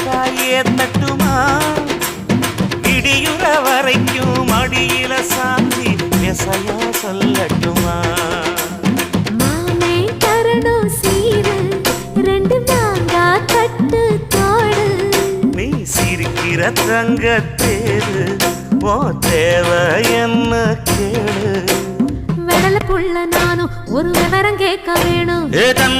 காயே தட்டுமா இடியுற வரைக்கும் அடியில சாந்தி விசையா சொல்லட்டுமா மாமே தரணும் சீரு ரெண்டு மாங்கா கட்டு தோடு நீ சிரிக்கிற தங்க தேரு ஓ தேவை என்ன கேளு வெடல புள்ள நானும் ஒரு விவரம் கேட்க வேணும் ஏ தன்